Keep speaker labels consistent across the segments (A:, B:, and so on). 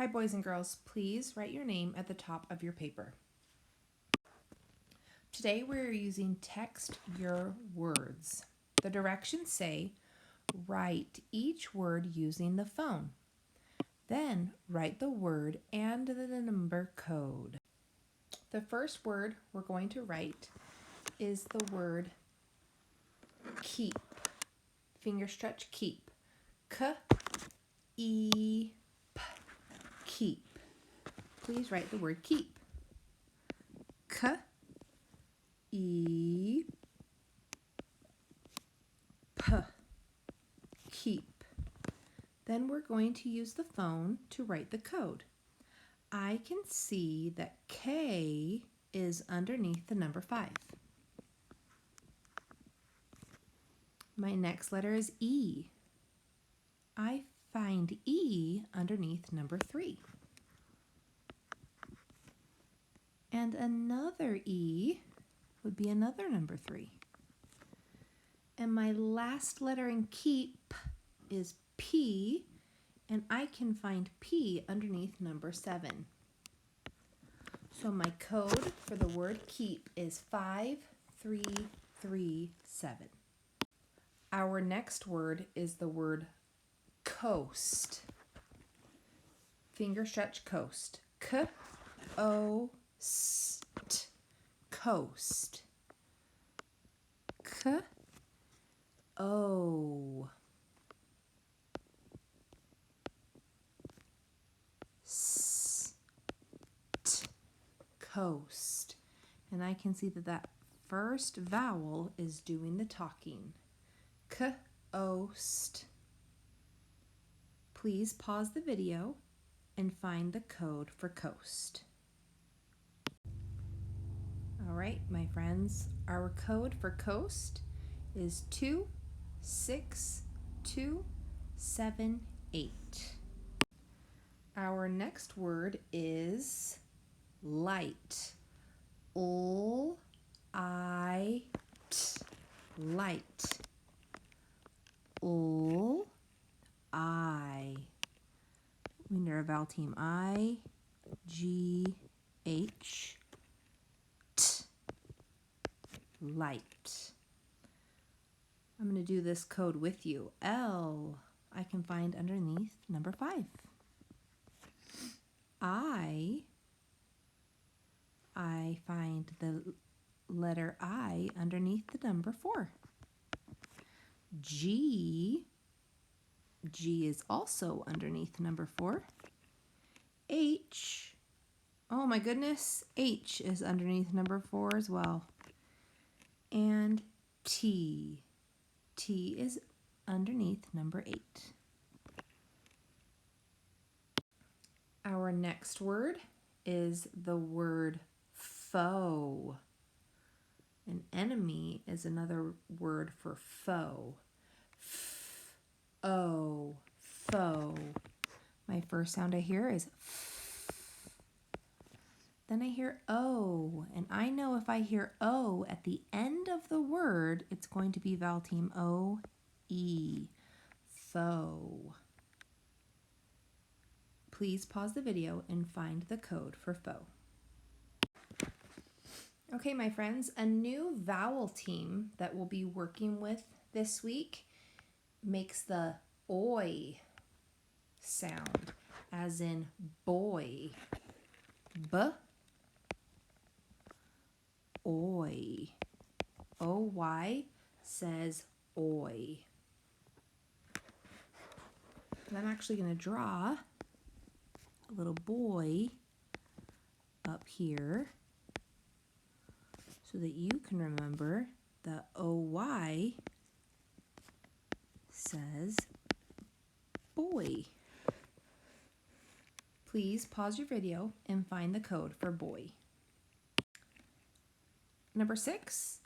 A: Hi boys and girls, please write your name at the top of your paper. Today we're using text your words. The directions say, write each word using the phone. Then write the word and the number code. The first word we're going to write is the word keep. Finger stretch, keep. K-E-P, keep. Please write the word keep. K-E-P, keep. Then we're going to use the phone to write the code. I can see that K is underneath the number 5. My next letter is E. I find E underneath number 3. And another E would be another number 3. And my last letter in keep is P, and I can find P underneath number 7. So my code for the word keep is 5337. Our next word is the word coast. Finger stretch, coast. K-O-S-T, coast. K-O. Coast. And I can see that that first vowel is doing the talking. Coast. Please pause the video and find the code for coast. All right, my friends, our code for coast is 26278. Our next word is light. L-I-T, light. L-I. We need our vowel team. I-G-H, T, light. I'm going to do this code with you. L, I can find underneath number 5. I find the letter I underneath the number 4. G is also underneath number 4. H, oh my goodness, H is underneath number 4 as well. And T is underneath number 8. Our next word is the word foe. An enemy is another word for foe. F-O, foe. My first sound I hear is F. Then I hear O, and I know if I hear O at the end of the word, it's going to be vowel team O-E, foe. Please pause the video and find the code for foe. Okay, my friends, a new vowel team that we'll be working with this week makes the oi sound, as in boy. B-oi. O-Y says oi. And I'm actually going to draw a little boy up here so that you can remember the O-Y says boy. Please pause your video and find the code for boy. Number 6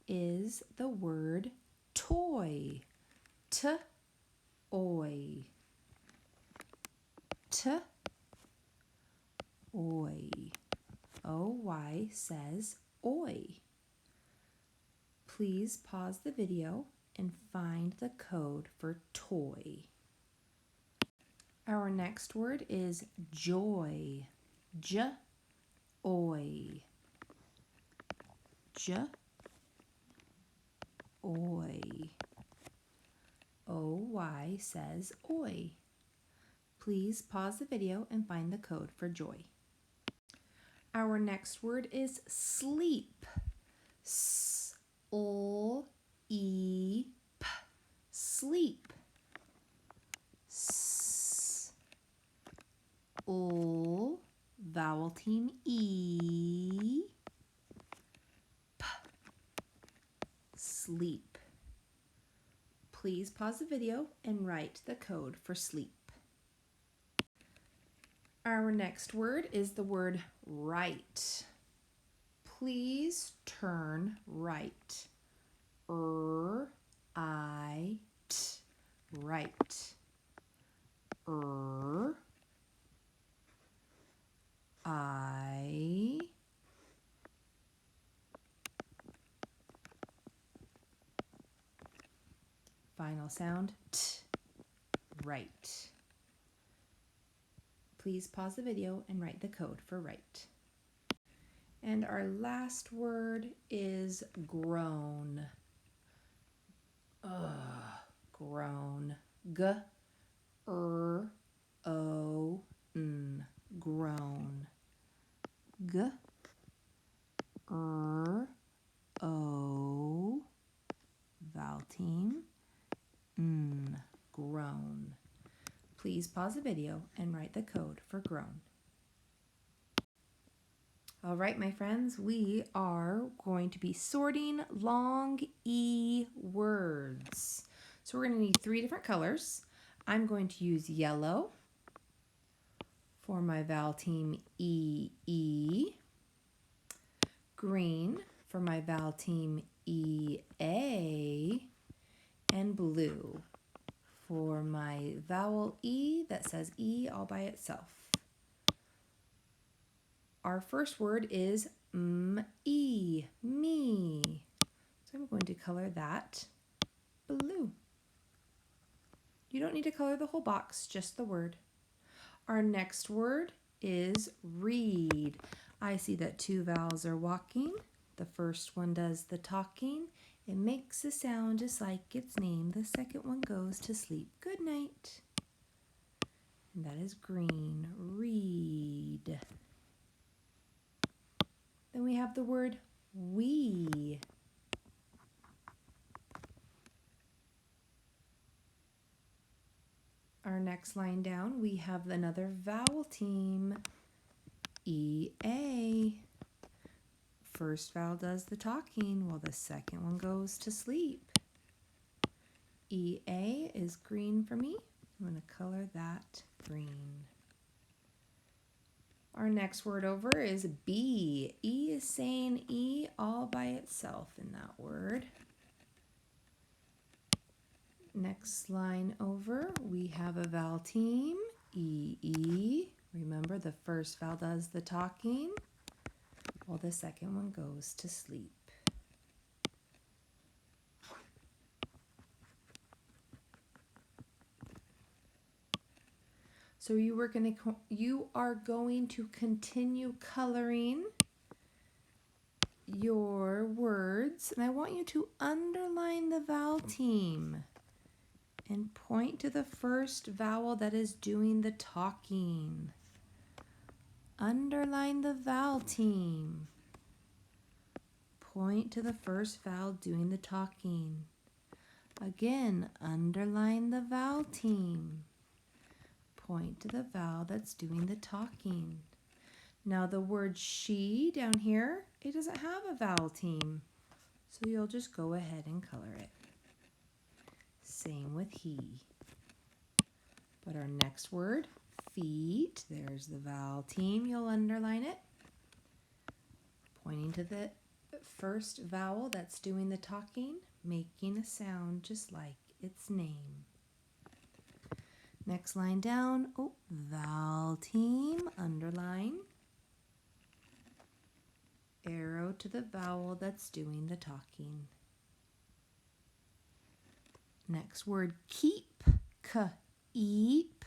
A: is the word toy. T-oy. T-oy. O-Y says oi. Please pause the video and find the code for toy. Our next word is joy. J-oy. J-oy. O-Y says oi. Please pause the video and find the code for joy. Our next word is sleep. S-l-e-p. Sleep. S-l, vowel team E. P. Sleep. Please pause the video and write the code for sleep. Our next word is the word right. Please turn right. R-I-T. Right. R-I. Final sound, T. Right. Please pause the video and write the code for right. And our last word is groan. Groan. G-R-O-N. Groan. G-R-O. Vowel team. N. Groan. Please pause the video and write the code for groan. All right, my friends, we are going to be sorting long E words. So we're going to need 3 different colors. I'm going to use yellow for my vowel team E-E, green for my vowel team E-A, and blue for my vowel E that says E all by itself. Our first word is M-E, me. So I'm going to color that blue. You don't need to color the whole box, just the word. Our next word is read. I see that 2 vowels are walking. The first one does the talking. It makes a sound just like its name. The second one goes to sleep. Good night. And that is green. Read. Then we have the word we. Our next line down, we have another vowel team, E-A. First vowel does the talking while the second one goes to sleep. E-A is green for me. I'm going to color that green. Our next word over is be. E is saying E all by itself in that word. Next line over, we have a vowel team, E-E. Remember, the first vowel does the talking, while the second one goes to sleep. So you are going to continue coloring your words, and I want you to underline the vowel team and point to the first vowel that is doing the talking. Underline the vowel team. Point to the first vowel doing the talking. Again, underline the vowel team. Point to the vowel that's doing the talking. Now the word she down here, it doesn't have a vowel team, so you'll just go ahead and color it. Same with he. But our next word, feet, there's the vowel team, you'll underline it. Pointing to the first vowel that's doing the talking, making a sound just like its name. Next line down, vowel team, underline. Arrow to the vowel that's doing the talking. Next word, keep, k-eep.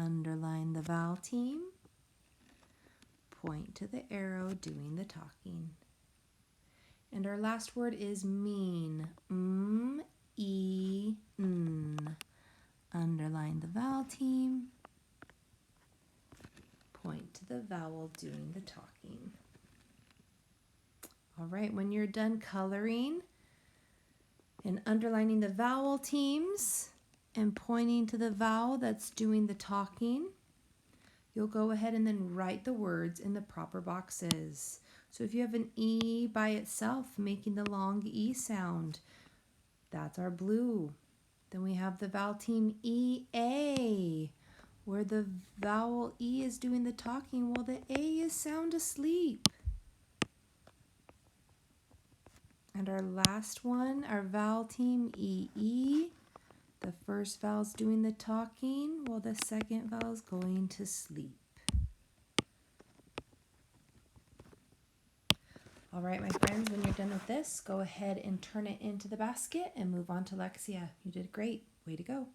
A: underline the vowel team, point to the arrow doing the talking. And our last word is mean. M-E-N. Underline the vowel team, point to the vowel doing the talking. All right, when you're done coloring and underlining the vowel teams and pointing to the vowel that's doing the talking, you'll go ahead and then write the words in the proper boxes. So if you have an E by itself making the long E sound, that's our blue. Then we have the vowel team E-A, where the vowel E is doing the talking while the A is sound asleep. And our last one, our vowel team E-E, the first vowel is doing the talking while the second vowel is going to sleep. All right, my friends, when you're done with this, go ahead and turn it into the basket and move on to Lexia. You did great. Way to go.